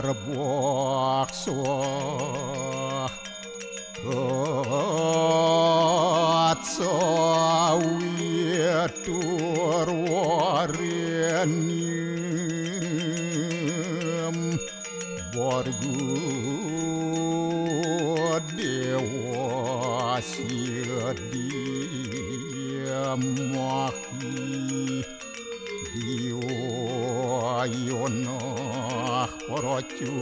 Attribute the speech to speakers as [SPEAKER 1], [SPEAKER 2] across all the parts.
[SPEAKER 1] Berbakso sawit turwarenim borgu dewa sidiamahi diwayonah paracu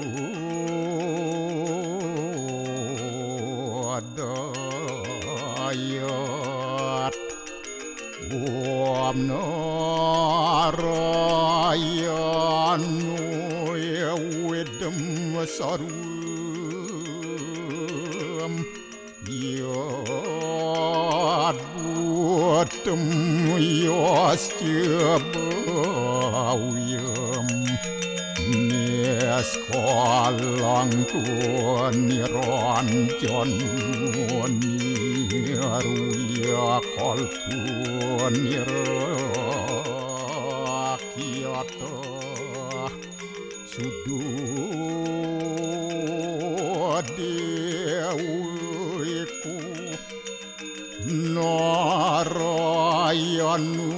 [SPEAKER 1] adayat Om Narayanu Ewedem Sarum Yad Buatem Yasjabawiyam Neskalang Niranjan Niruya Kalpun Nirakyata Sududewiku Narayanu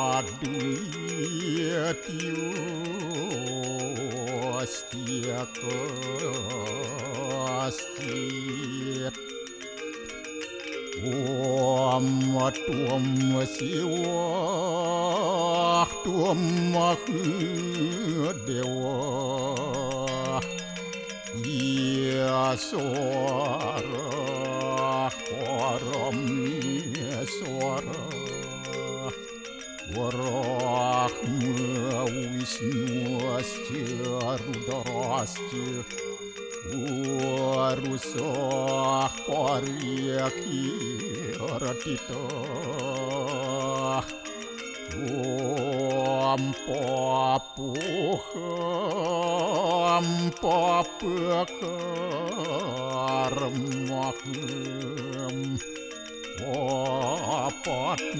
[SPEAKER 1] Naduyatyu Astiakastit Om Tuam Siwa Tuam Dewa Yaswara Parameswara Warahma Wisnu Asya Rudrasya Warusah Paryaki Ratita Om Papuham Papakarmaham Papatnya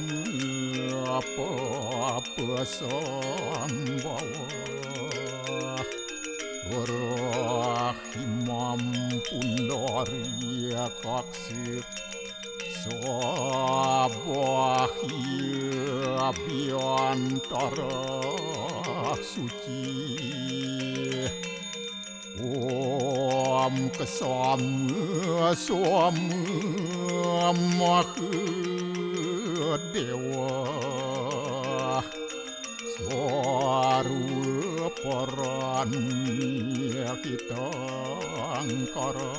[SPEAKER 1] Papasambhawa Rahimam Pundarya Kaksir Sabahya Biantara Suci Om Kesama Sama Mahadewa Swaru Paranya kita angkara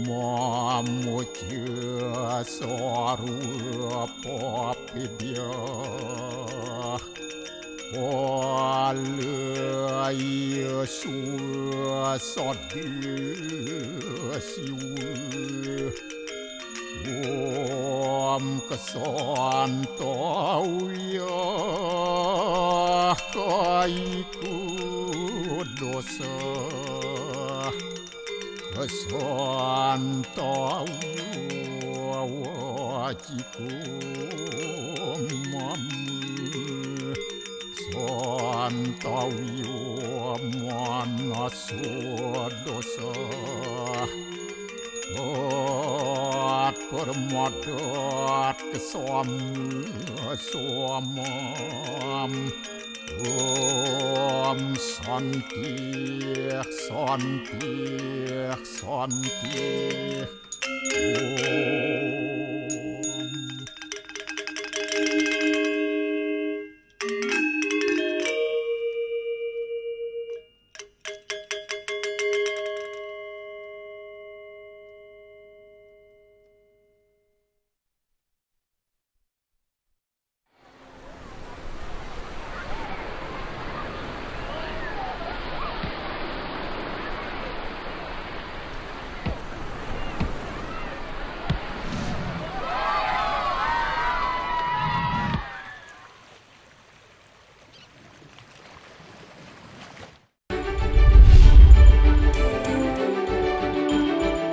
[SPEAKER 1] Mamuja Swaru Papidya Walaya Suasadya Siwa Om Kesantauya Kaiku Dosa Kesantauya Wajiku Mamu Santauya Manaswa Dosa At permadat kesamam Om Santi Santi Santi Om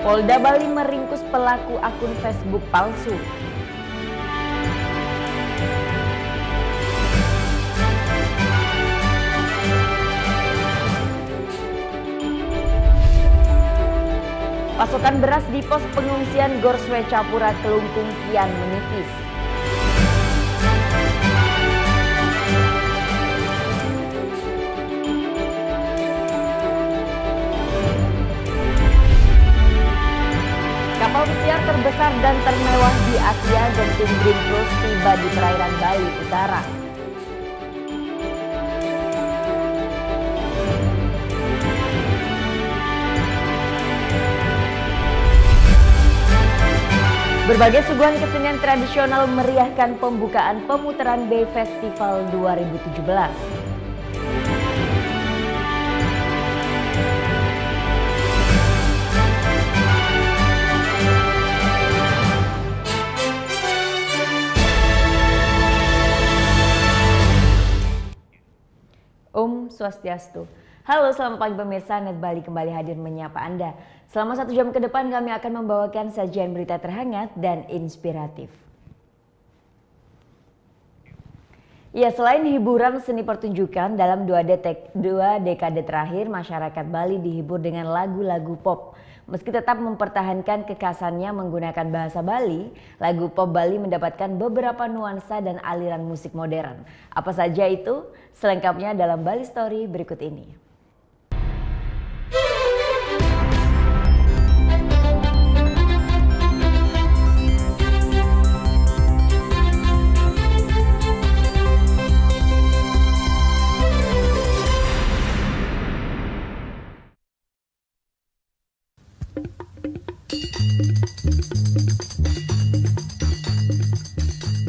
[SPEAKER 2] Polda Bali meringkus pelaku akun Facebook palsu. Pasokan beras di pos pengungsian Gor Swecapura Kelungkung kian menipis. Kapal pesiar terbesar dan termewah di Asia Genting Green Cruise tiba di perairan Bali Utara. Berbagai suguhan kesenian tradisional meriahkan pembukaan pemutaran Bay Festival 2017. Om Swastiastu. Halo, selamat pagi pemirsa. Net Bali kembali hadir menyapa Anda. Selama 1 jam ke depan kami akan membawakan sajian berita terhangat dan inspiratif. Ya, selain hiburan seni pertunjukan, dalam dua dekade terakhir masyarakat Bali dihibur dengan lagu-lagu pop. Meski tetap mempertahankan kekhasannya menggunakan bahasa Bali, lagu pop Bali mendapatkan beberapa nuansa dan aliran musik modern. Apa saja itu? Selengkapnya dalam Bali Story berikut ini.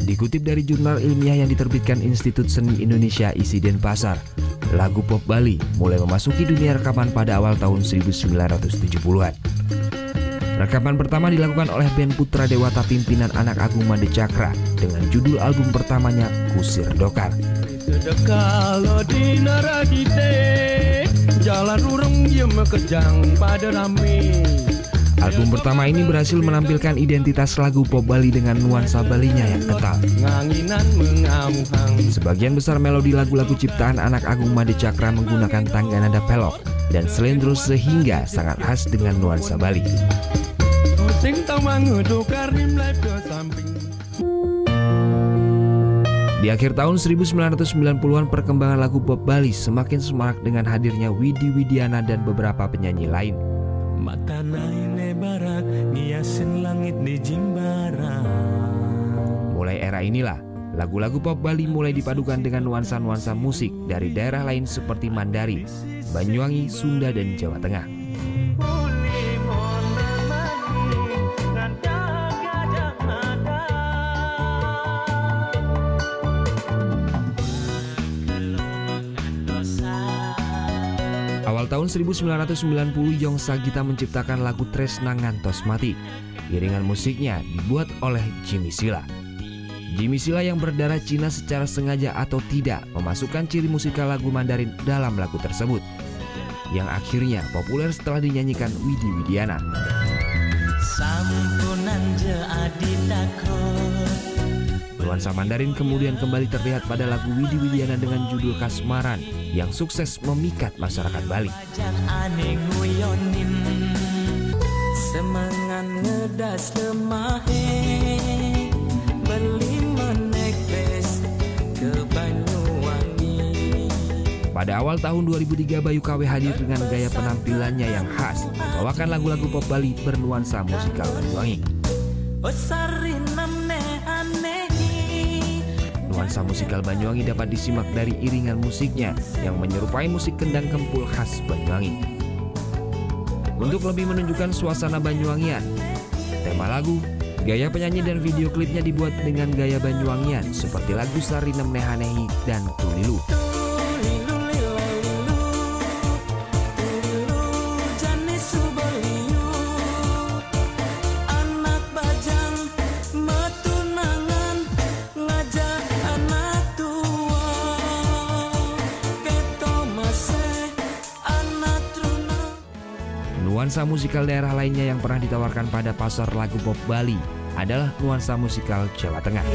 [SPEAKER 3] Dikutip dari jurnal ilmiah yang diterbitkan Institut Seni Indonesia ISI Denpasar, lagu pop Bali mulai memasuki dunia rekaman pada awal tahun 1970-an. Rekaman pertama dilakukan oleh band Putra Dewata pimpinan Anak Agung Made Cakra dengan judul album pertamanya Kusir Dokar. Album pertama ini berhasil menampilkan identitas lagu pop Bali dengan nuansa Balinya yang kental. Sebagian besar melodi lagu-lagu ciptaan Anak Agung Made Cakra menggunakan tangga nada pelok dan selendro sehingga sangat khas dengan nuansa Bali. Di akhir tahun 1990-an perkembangan lagu pop Bali semakin semarak dengan hadirnya Widi Widiana dan beberapa penyanyi lain. Mulai era inilah, lagu-lagu pop Bali mulai dipadukan dengan nuansa-nuansa musik dari daerah lain seperti Mandari, Banyuwangi, Sunda, dan Jawa Tengah. Awal tahun 1990, Yong Sagita menciptakan lagu Tresna Ngantos Mati. Iringan musiknya dibuat oleh Jimmy Silla. Jimmy Silla yang berdarah Cina secara sengaja atau tidak memasukkan ciri musikal lagu Mandarin dalam lagu tersebut, yang akhirnya populer setelah dinyanyikan Widi Widiana. Nuansa Mandarin kemudian kembali terlihat pada lagu Widi Widiana dengan judul Kasmaran yang sukses memikat masyarakat Bali. Pada awal tahun 2003, Bayu KW hadir dengan gaya penampilannya yang khas, membawakan lagu-lagu pop Bali bernuansa musikal Banyuwangi. Nuansa musikal Banyuwangi dapat disimak dari iringan musiknya yang menyerupai musik kendang kempul khas Banyuwangi. Untuk lebih menunjukkan suasana Banyuwangian, tema lagu, gaya penyanyi dan video klipnya dibuat dengan gaya Banyuwangian seperti lagu Sarinem Nehanehi dan Tulilu. Nuansa musikal daerah lainnya yang pernah ditawarkan pada pasar lagu pop Bali adalah nuansa musikal Jawa Tengah.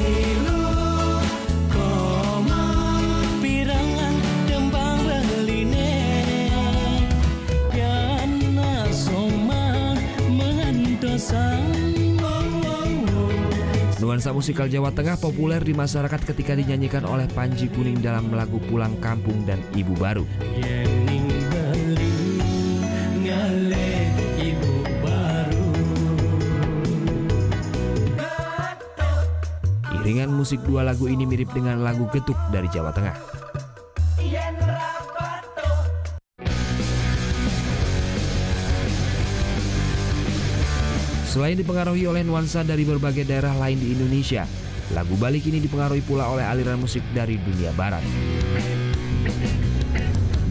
[SPEAKER 3] Nuansa musikal Jawa Tengah populer di masyarakat ketika dinyanyikan oleh Panji Kuning dalam lagu Pulang Kampung dan Ibu Baru. Iringan musik dua lagu ini mirip dengan lagu Getuk dari Jawa Tengah. Selain dipengaruhi oleh nuansa dari berbagai daerah lain di Indonesia, lagu Bali kini dipengaruhi pula oleh aliran musik dari dunia barat.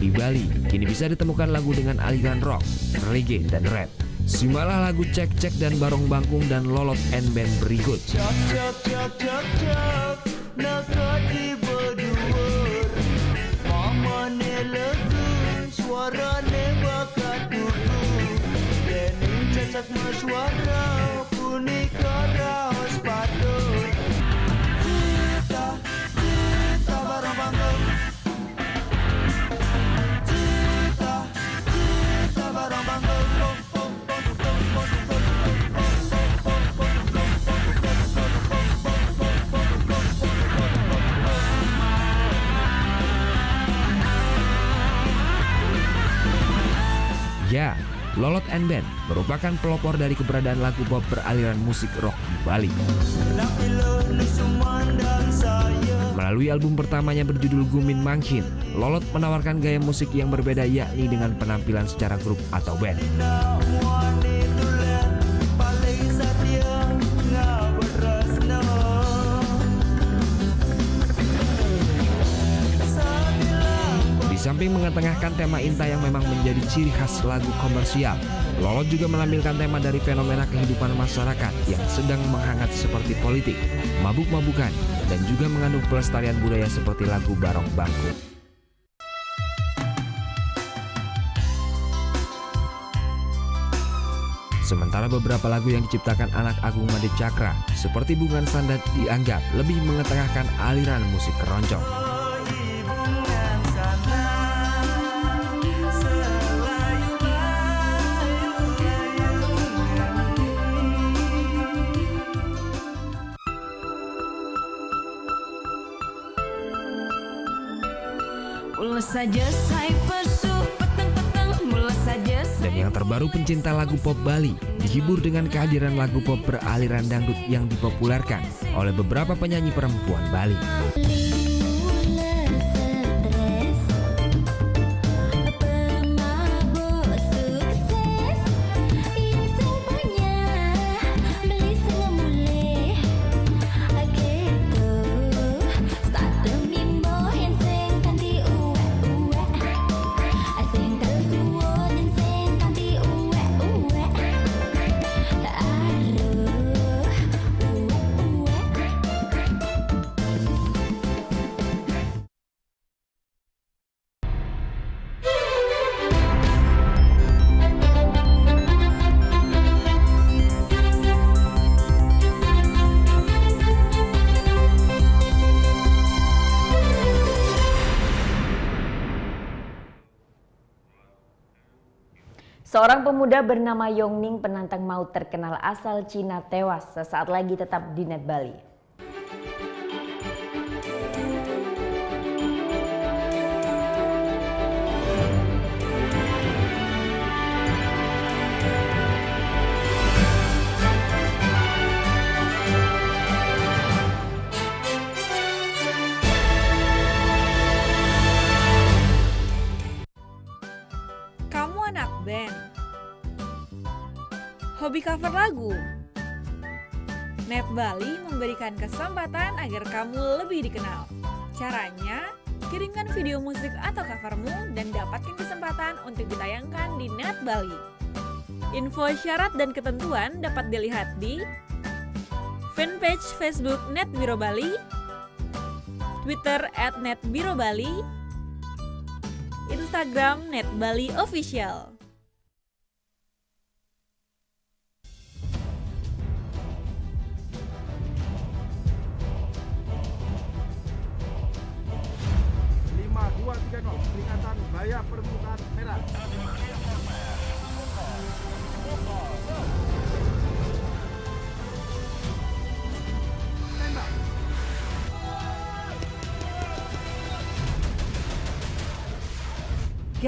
[SPEAKER 3] Di Bali, kini bisa ditemukan lagu dengan aliran rock, reggae, dan rap. Simaklah lagu Cek Cek dan Barong Bangkung dan Lolot and Band berikut. Ya, Lolot and Band merupakan pelopor dari keberadaan lagu pop beraliran musik rock di Bali. Melalui album pertamanya berjudul Gumin Mangkin, Lolot menawarkan gaya musik yang berbeda, yakni dengan penampilan secara grup atau band. Di samping mengetengahkan tema Inta yang memang menjadi ciri khas lagu komersial, Lolot juga menampilkan tema dari fenomena kehidupan masyarakat yang sedang menghangat seperti politik, mabuk-mabukan, dan juga mengandung pelestarian budaya seperti lagu Barong Bangkung. Sementara beberapa lagu yang diciptakan anak Agung Made Cakra, seperti Bungan Sandat, dianggap lebih mengetengahkan aliran musik keroncong. Dan yang terbaru, pencinta lagu pop Bali dihibur dengan kehadiran lagu pop beraliran dangdut yang dipopulerkan oleh beberapa penyanyi perempuan Bali.
[SPEAKER 2] Seorang pemuda bernama Yongning, penantang maut terkenal asal Cina, tewas sesaat lagi tetap di Net Bali.
[SPEAKER 4] Band. Hobi cover lagu. Net Bali memberikan kesempatan agar kamu lebih dikenal. Caranya, kirimkan video musik atau covermu dan dapatkan kesempatan untuk ditayangkan di Net Bali. Info syarat dan ketentuan dapat dilihat di fanpage Facebook Net Biro Bali, Twitter @netbirobali, Instagram Net Bali Official.
[SPEAKER 5] Peringatan Bahaya Permukaan Merah.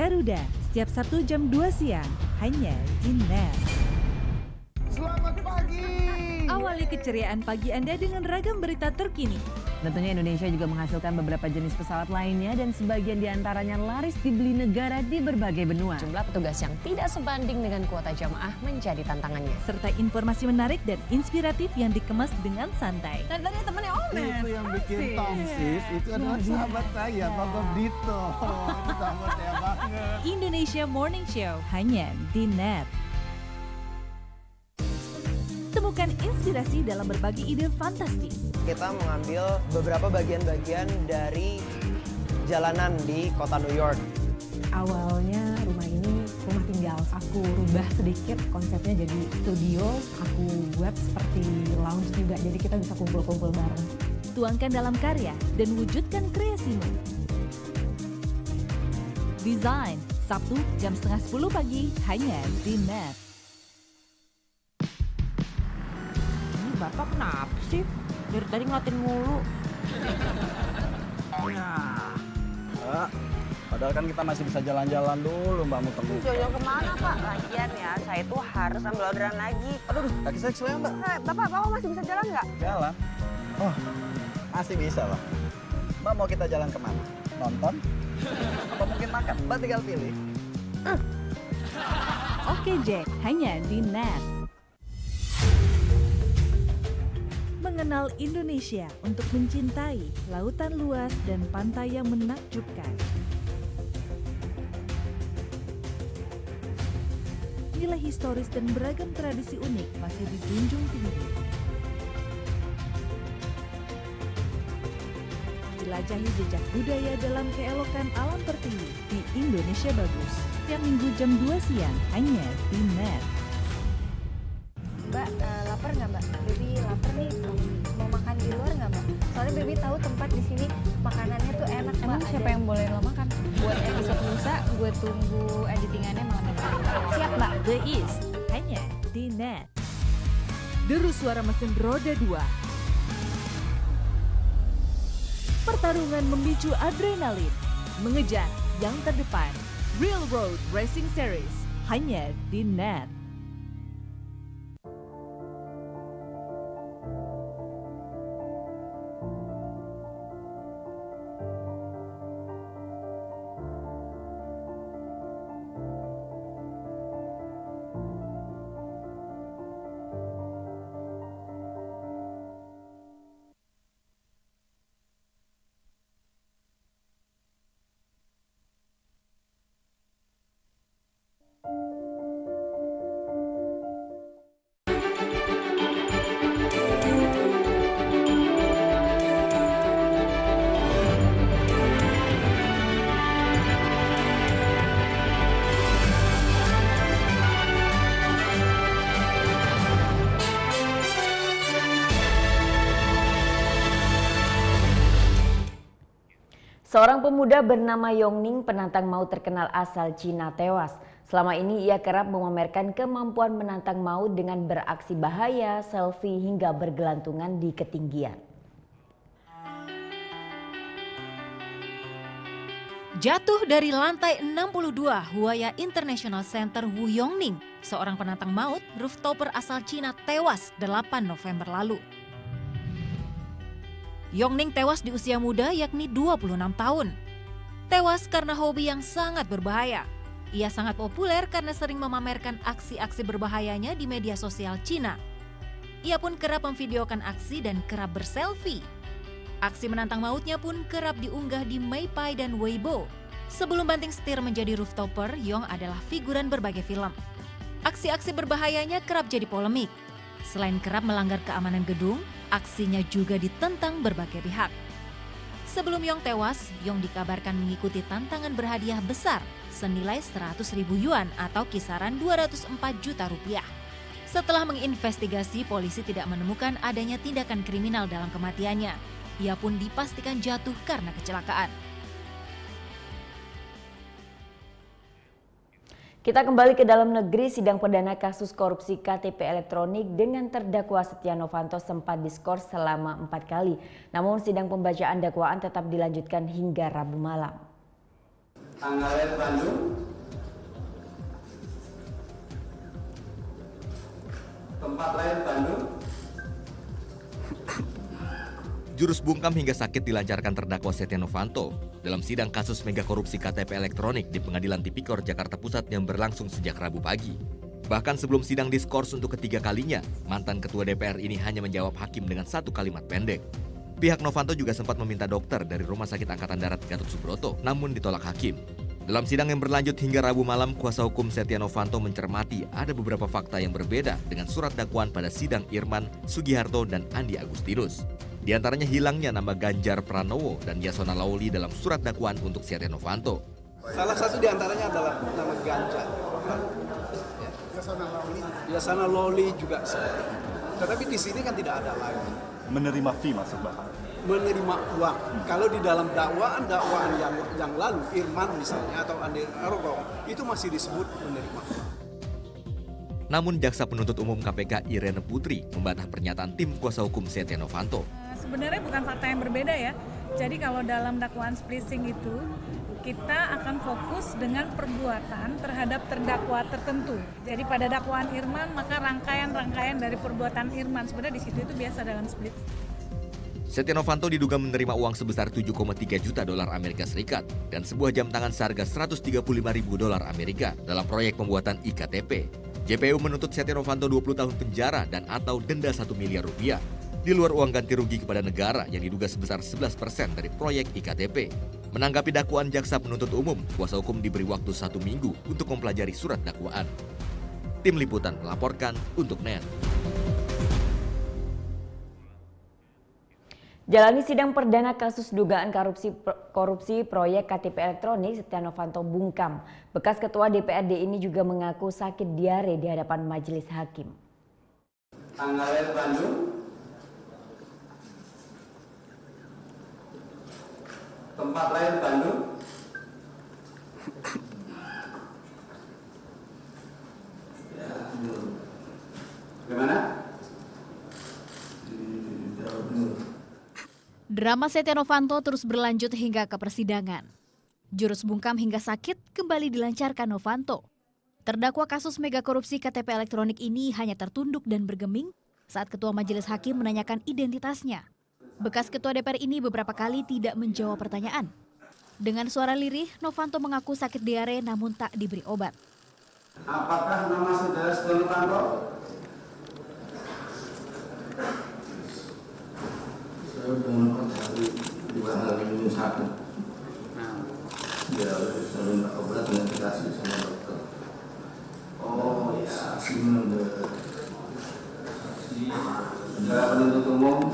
[SPEAKER 6] Garuda setiap Sabtu jam 2 siang hanya di NET.
[SPEAKER 5] Selamat pagi.
[SPEAKER 6] Awali keceriaan pagi Anda dengan ragam berita terkini.
[SPEAKER 7] Tentunya Indonesia juga menghasilkan beberapa jenis pesawat lainnya dan sebagian diantaranya laris dibeli negara di berbagai benua.
[SPEAKER 8] Jumlah petugas yang tidak sebanding dengan kuota jamaah menjadi tantangannya.
[SPEAKER 6] Serta informasi menarik dan inspiratif yang dikemas dengan santai.
[SPEAKER 7] Dan tadi temannya Omes.
[SPEAKER 5] Itu yang bikin tongsis, itu adalah sahabat saya, Bapak Dito. Itu sahabat saya banget.
[SPEAKER 6] Indonesia Morning Show hanya di NET. Temukan inspirasi dalam berbagi ide fantastis.
[SPEAKER 9] Kita mengambil beberapa bagian-bagian dari jalanan di kota New York.
[SPEAKER 7] Awalnya rumah ini rumah tinggal. Aku rubah sedikit konsepnya jadi studio. Aku buat seperti lounge juga, jadi kita bisa kumpul-kumpul bareng.
[SPEAKER 6] Tuangkan dalam karya dan wujudkan kreasimu. Desain, Sabtu jam 9:30 pagi hanya di NET.
[SPEAKER 7] Bapak kenapa sih? Dari tadi ngeliatin mulu.
[SPEAKER 5] Padahal kan kita masih bisa jalan-jalan dulu, Mbak Mutemu.
[SPEAKER 10] Jalan kemana, Pak? Lagian ya, saya tuh harus ambil orderan lagi.
[SPEAKER 5] Aduh, kaki saya keselnya, Mbak.
[SPEAKER 10] Bapak masih bisa jalan nggak?
[SPEAKER 5] Jalan. Oh, masih bisa, Pak. Mbak mau kita jalan kemana? Nonton? Apa mungkin makan? Mbak tinggal pilih.
[SPEAKER 6] Oke Jack, hanya di NET. Mengenal Indonesia untuk mencintai lautan luas dan pantai yang menakjubkan. Nilai historis dan beragam tradisi unik masih dijunjung tinggi. Jelajahi jejak budaya dalam keelokan alam tertinggi di Indonesia Bagus. Setiap Minggu jam 2 siang hanya di NET.
[SPEAKER 11] Mbak, lapar nggak Mbak? Baby lapar nih, mau makan di luar nggak Mbak? Soalnya Baby tahu tempat di sini makanannya tuh enak Mbak.
[SPEAKER 4] Emang siapa yang boleh lo makan? Buat episode lusa, gue tunggu editingannya malam ini.
[SPEAKER 11] Siap Mbak.
[SPEAKER 6] The East hanya di NET. Deru suara mesin roda 2. Pertarungan memicu adrenalin, mengejar yang terdepan. Real Road Racing Series hanya di NET.
[SPEAKER 2] Seorang pemuda bernama Yongning, penantang maut terkenal asal Cina, tewas. Selama ini ia kerap memamerkan kemampuan menantang maut dengan beraksi bahaya, selfie hingga bergelantungan di ketinggian.
[SPEAKER 12] Jatuh dari lantai 62 Huaya International Center Wu Yongning, seorang penantang maut rooftopper asal Cina tewas 8 November lalu. Yongning tewas di usia muda yakni 26 tahun. Tewas karena hobi yang sangat berbahaya. Ia sangat populer karena sering memamerkan aksi-aksi berbahayanya di media sosial Cina. Ia pun kerap memvideokan aksi dan kerap berselfie. Aksi menantang mautnya pun kerap diunggah di Meipai dan Weibo. Sebelum banting setir menjadi rooftopper, Yong adalah figuran berbagai film. Aksi-aksi berbahayanya kerap jadi polemik. Selain kerap melanggar keamanan gedung, aksinya juga ditentang berbagai pihak. Sebelum Yong tewas, Yong dikabarkan mengikuti tantangan berhadiah besar senilai 100.000 yuan atau kisaran 204 juta rupiah. Setelah menginvestigasi, polisi tidak menemukan adanya tindakan kriminal dalam kematiannya. Ia pun dipastikan jatuh karena kecelakaan.
[SPEAKER 2] Kita kembali ke dalam negeri. Sidang perdana kasus korupsi KTP elektronik dengan terdakwa Setia Novanto sempat diskors selama 4 kali. Namun sidang pembacaan dakwaan tetap dilanjutkan hingga Rabu malam.
[SPEAKER 13] Tanggal lahir Bandung. Tempat lahir Bandung.
[SPEAKER 14] Jurus bungkam hingga sakit dilancarkan terdakwa Setia Novanto dalam sidang kasus mega korupsi KTP elektronik di Pengadilan Tipikor Jakarta Pusat yang berlangsung sejak Rabu pagi. Bahkan sebelum sidang diskors untuk ketiga kalinya, mantan ketua DPR ini hanya menjawab hakim dengan satu kalimat pendek. Pihak Novanto juga sempat meminta dokter dari Rumah Sakit Angkatan Darat Gatot Subroto, namun ditolak hakim. Dalam sidang yang berlanjut hingga Rabu malam, kuasa hukum Setia Novanto mencermati ada beberapa fakta yang berbeda dengan surat dakwaan pada sidang Irman, Sugiharto, dan Andi Agustinus. Di antaranya hilangnya nama Ganjar Pranowo dan Yasona Lawli dalam surat dakwaan untuk Setia Novanto.
[SPEAKER 15] Salah satu di antaranya adalah nama Ganjar. Yasona Lawli juga. Tetapi di sini kan tidak ada lagi.
[SPEAKER 16] Menerima fee masuk bahkan.
[SPEAKER 15] Menerima uang. Kalau di dalam dakwaan yang lalu, Irman misalnya atau Andi Narogong, itu masih disebut menerima uang.
[SPEAKER 14] Namun jaksa penuntut umum KPK Irene Putri membantah pernyataan tim kuasa hukum Setia Novanto.
[SPEAKER 17] Sebenarnya bukan fakta yang berbeda ya. Jadi kalau dalam dakwaan splicing itu kita akan fokus dengan perbuatan terhadap terdakwa tertentu. Jadi pada dakwaan Irman maka rangkaian-rangkaian dari perbuatan Irman sebenarnya di situ itu biasa dalam split.
[SPEAKER 14] Setia Novanto diduga menerima uang sebesar 7,3 juta dolar Amerika Serikat dan sebuah jam tangan seharga 135.000 dolar Amerika dalam proyek pembuatan iktp. JPU menuntut Setia Novanto 20 tahun penjara dan atau denda 1 miliar rupiah. Di luar uang ganti rugi kepada negara yang diduga sebesar 11% dari proyek iktp. Menanggapi dakwaan jaksa penuntut umum, kuasa hukum diberi waktu 1 minggu untuk mempelajari surat dakwaan. Tim Liputan melaporkan untuk NET.
[SPEAKER 2] Jalani sidang perdana kasus dugaan korupsi proyek KTP elektronik, Setia Novanto bungkam. Bekas ketua DPRD ini juga mengaku sakit diare di hadapan majelis hakim.
[SPEAKER 13] Tanggal lahir Bandung. Tempat lahir Bandung. Gimana?
[SPEAKER 18] Drama Setia Novanto terus berlanjut hingga ke persidangan. Jurus bungkam hingga sakit kembali dilancarkan Novanto. Terdakwa kasus mega korupsi KTP elektronik ini hanya tertunduk dan bergeming saat ketua majelis hakim menanyakan identitasnya. Bekas ketua DPR ini beberapa kali tidak menjawab pertanyaan. Dengan suara lirih, Novanto mengaku sakit diare namun tak diberi obat.
[SPEAKER 13] Apakah nama saudara Setia Novanto?
[SPEAKER 19] Saya mengenal hari dua hari ini sakit. Dia saya minta obat dan dikasih sama dokter. Oh ya, saudara penuntut umum.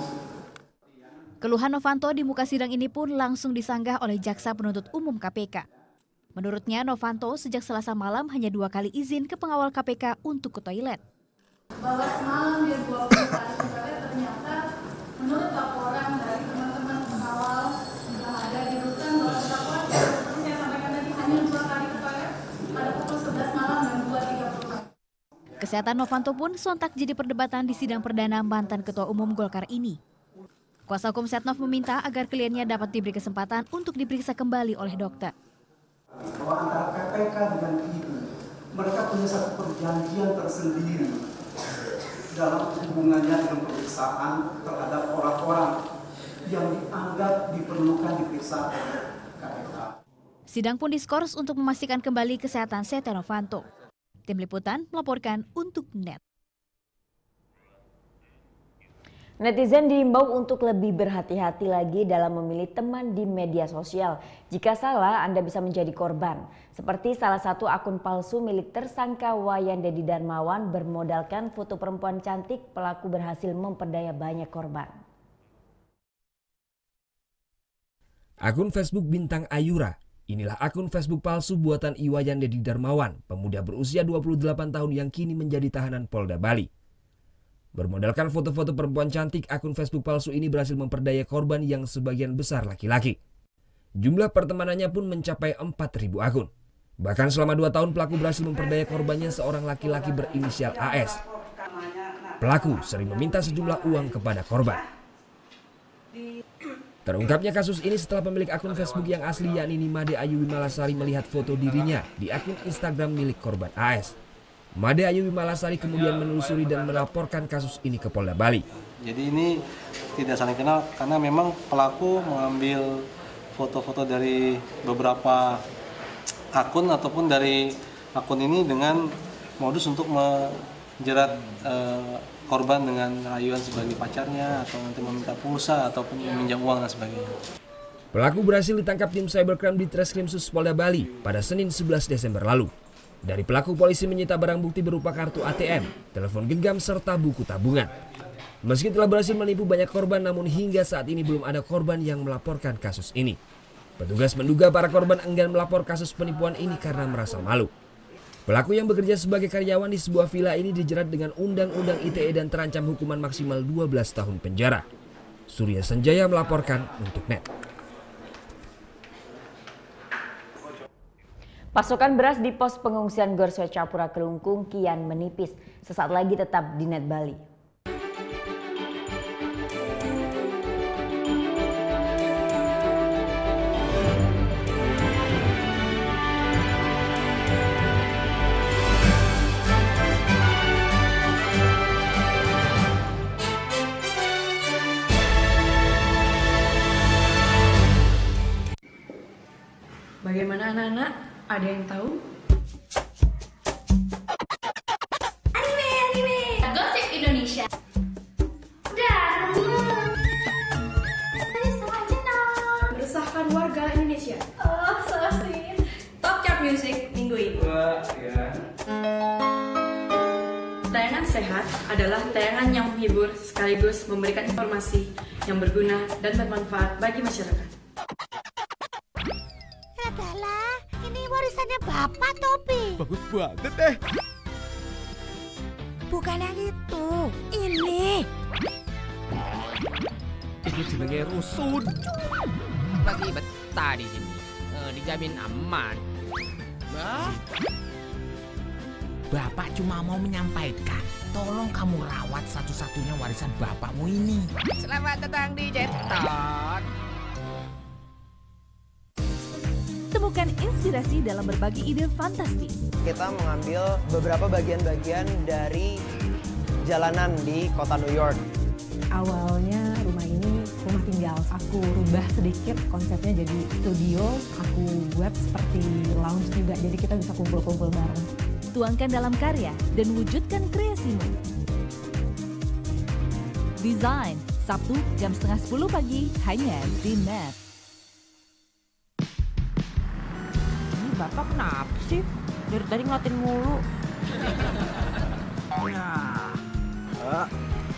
[SPEAKER 18] Keluhan Novanto di muka sidang ini pun langsung disanggah oleh jaksa penuntut umum KPK. Menurutnya Novanto sejak Selasa malam hanya 2 kali izin ke pengawal KPK untuk ke toilet.
[SPEAKER 20] Bahwa semalam dia 20 kali ke toilet ternyata menurut laporan dari teman-teman pengawal yang ada di rutan bahwa terdakwa seperti saya sampaikan tadi hanya 2 kali ke toilet pada pukul 11 malam dan 2.30.
[SPEAKER 18] Kesehatan Novanto pun sontak jadi perdebatan di sidang perdana mantan ketua umum Golkar ini. Kuasa hukum Setnov meminta agar kliennya dapat diberi kesempatan untuk diperiksa kembali oleh dokter.
[SPEAKER 15] Bahwa antara KPK dengan ibu, mereka punya satu perjanjian tersendiri dalam hubungannya dengan pemeriksaan terhadap orang-orang yang dianggap diperlukan diperiksa oleh KPK.
[SPEAKER 18] Sidang pun diskors untuk memastikan kembali kesehatan Setia Novanto. Tim Liputan melaporkan untuk NET.
[SPEAKER 2] Netizen diimbau untuk lebih berhati-hati lagi dalam memilih teman di media sosial. Jika salah, Anda bisa menjadi korban. Seperti salah satu akun palsu milik tersangka Wayan Dedi Darmawan bermodalkan foto perempuan cantik, pelaku berhasil memperdaya banyak korban.
[SPEAKER 3] Akun Facebook Bintang Ayura. Inilah akun Facebook palsu buatan Wayan Dedi Darmawan, pemuda berusia 28 tahun yang kini menjadi tahanan Polda Bali. Bermodalkan foto-foto perempuan cantik, akun Facebook palsu ini berhasil memperdaya korban yang sebagian besar laki-laki. Jumlah pertemanannya pun mencapai 4.000 akun. Bahkan selama 2 tahun pelaku berhasil memperdaya korbannya seorang laki-laki berinisial AS. Pelaku sering meminta sejumlah uang kepada korban. Terungkapnya kasus ini setelah pemilik akun Facebook yang asli yakni Made Ayu Wimalasari melihat foto dirinya di akun Instagram milik korban AS. Made Ayu Wimalasari kemudian menelusuri dan melaporkan kasus ini ke Polda Bali.
[SPEAKER 21] Jadi ini tidak saling kenal karena memang pelaku mengambil foto-foto dari beberapa akun ataupun dari akun ini dengan modus untuk menjerat korban dengan rayuan sebagai pacarnya atau nanti meminta pulsa ataupun meminjam uang dan sebagainya.
[SPEAKER 3] Pelaku berhasil ditangkap tim cybercrime di Treskrimsus Polda Bali pada Senin 11 Desember lalu. Dari pelaku, polisi menyita barang bukti berupa kartu ATM, telepon genggam, serta buku tabungan. Meski telah berhasil menipu banyak korban, namun hingga saat ini belum ada korban yang melaporkan kasus ini. Petugas menduga para korban enggan melapor kasus penipuan ini karena merasa malu. Pelaku yang bekerja sebagai karyawan di sebuah villa ini dijerat dengan Undang-Undang ITE dan terancam hukuman maksimal 12 tahun penjara. Surya Sanjaya melaporkan untuk NET.
[SPEAKER 2] Pasokan beras di pos pengungsian Gor Swecapura Kelungkung kian menipis. Sesaat lagi tetap di NET Bali.
[SPEAKER 22] Bagaimana anak-anak? Ada yang tahu?
[SPEAKER 20] Anime. Gosip Indonesia. Dan
[SPEAKER 22] meresahkan warga Indonesia.
[SPEAKER 20] oh, so sweet.
[SPEAKER 22] Top chart music minggu ini. Tayangan sehat adalah tayangan yang menghibur sekaligus memberikan informasi yang berguna dan bermanfaat bagi masyarakat.
[SPEAKER 23] Warisannya Bapak Topi.
[SPEAKER 1] Bagus banget deh.
[SPEAKER 23] Bukan yang itu, ini.
[SPEAKER 1] Ini jenenge rusun.
[SPEAKER 24] Masih betah di sini. Dijamin aman.
[SPEAKER 1] Bapak cuma mau menyampaikan, tolong kamu rawat satu-satunya warisan bapakmu ini.
[SPEAKER 24] Selamat datang di Jetot.
[SPEAKER 6] Temukan inspirasi dalam berbagi ide fantastis.
[SPEAKER 9] Kita mengambil beberapa bagian-bagian dari jalanan di kota New York.
[SPEAKER 7] Awalnya rumah ini rumah tinggal. Aku rubah sedikit konsepnya jadi studio. Aku buat seperti lounge juga, jadi kita bisa kumpul-kumpul bareng.
[SPEAKER 6] Tuangkan dalam karya dan wujudkan kreasimu. Desain, Sabtu jam 9:30 pagi hanya di NET.
[SPEAKER 10] Bapak kenapa sih? Dari tadi ngeliatin mulu.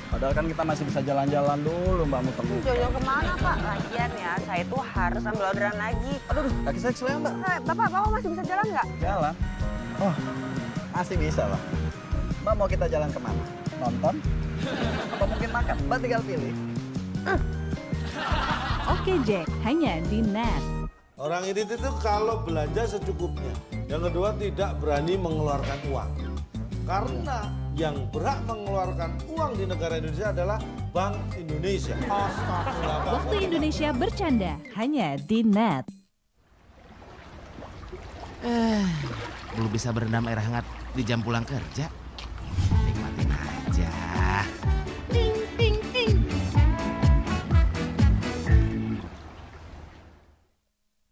[SPEAKER 5] Padahal kan kita masih bisa jalan-jalan dulu, Mbak Mutemu.
[SPEAKER 10] Jalan kemana, Pak? Lagian ya, saya tuh harus ambil orderan lagi.
[SPEAKER 5] Aduh, kaki saya keseleo, Mbak.
[SPEAKER 10] Bapak masih bisa jalan nggak?
[SPEAKER 5] Jalan? Oh, masih bisa, Pak. Mbak mau kita jalan kemana? Nonton? Apa mungkin makan? Mbak tinggal pilih.
[SPEAKER 6] Oke Jack, hanya di NET.
[SPEAKER 25] Orang ini itu kalau belanja secukupnya. Yang kedua tidak berani mengeluarkan uang. Karena yang berhak mengeluarkan uang di negara Indonesia adalah Bank Indonesia.
[SPEAKER 6] Waktu Indonesia bercanda hanya di NET.
[SPEAKER 1] Belum bisa berendam air hangat di jam pulang kerja. Nikmatin aja.
[SPEAKER 23] Ting, ting, ting.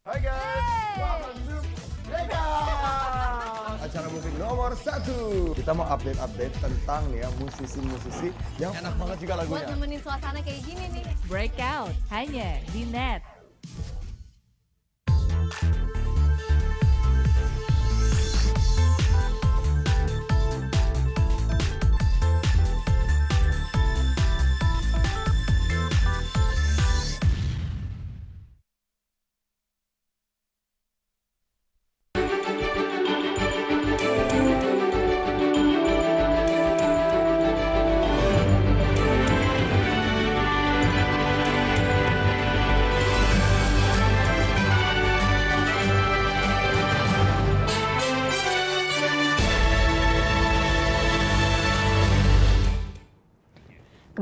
[SPEAKER 25] Hai guys, welcome to Vegas. Acara musik nomor 1. Kita mau update tentang nih ya musisi-musisi yang enak banget juga lagunya.
[SPEAKER 23] Buat nemenin suasana kayak gini nih.
[SPEAKER 6] Breakout hanya di NET.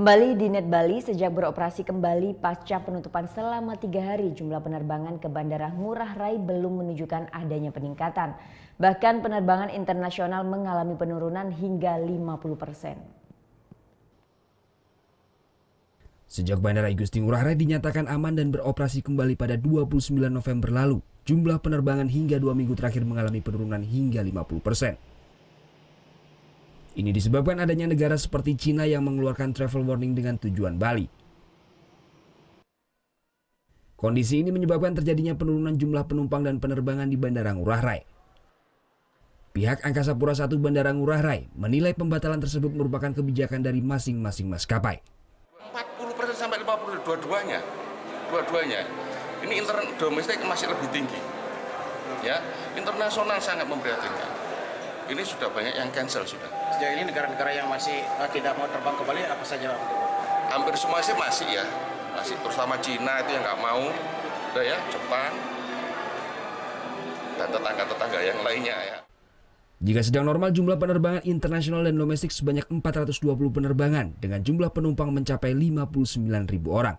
[SPEAKER 2] Kembali di Net Bali, sejak beroperasi kembali pasca penutupan selama 3 hari, jumlah penerbangan ke Bandara Ngurah Rai belum menunjukkan adanya peningkatan. Bahkan penerbangan internasional mengalami penurunan hingga 50%.
[SPEAKER 3] Sejak Bandara Igusti Ngurah Rai dinyatakan aman dan beroperasi kembali pada 29 November lalu, jumlah penerbangan hingga 2 minggu terakhir mengalami penurunan hingga 50%. Ini disebabkan adanya negara seperti Cina yang mengeluarkan travel warning dengan tujuan Bali. Kondisi ini menyebabkan terjadinya penurunan jumlah penumpang dan penerbangan di Bandara Ngurah Rai. Pihak Angkasa Pura I Bandara Ngurah Rai menilai pembatalan tersebut merupakan kebijakan dari masing-masing maskapai.
[SPEAKER 4] 40% sampai 50% dua-duanya. Ini domestik masih lebih tinggi. Ya, internasional sangat memprihatinkan. Ini sudah banyak yang cancel sudah.
[SPEAKER 8] Sejauh ini negara-negara yang masih tidak mau terbang ke Bali apa saja?
[SPEAKER 4] Hampir semua sih masih ya, terutama Cina itu yang nggak mau, udah ya, Jepang dan tetangga-tetangga yang lainnya ya.
[SPEAKER 3] Jika sedang normal, jumlah penerbangan internasional dan domestik sebanyak 420 penerbangan dengan jumlah penumpang mencapai 59.000 orang.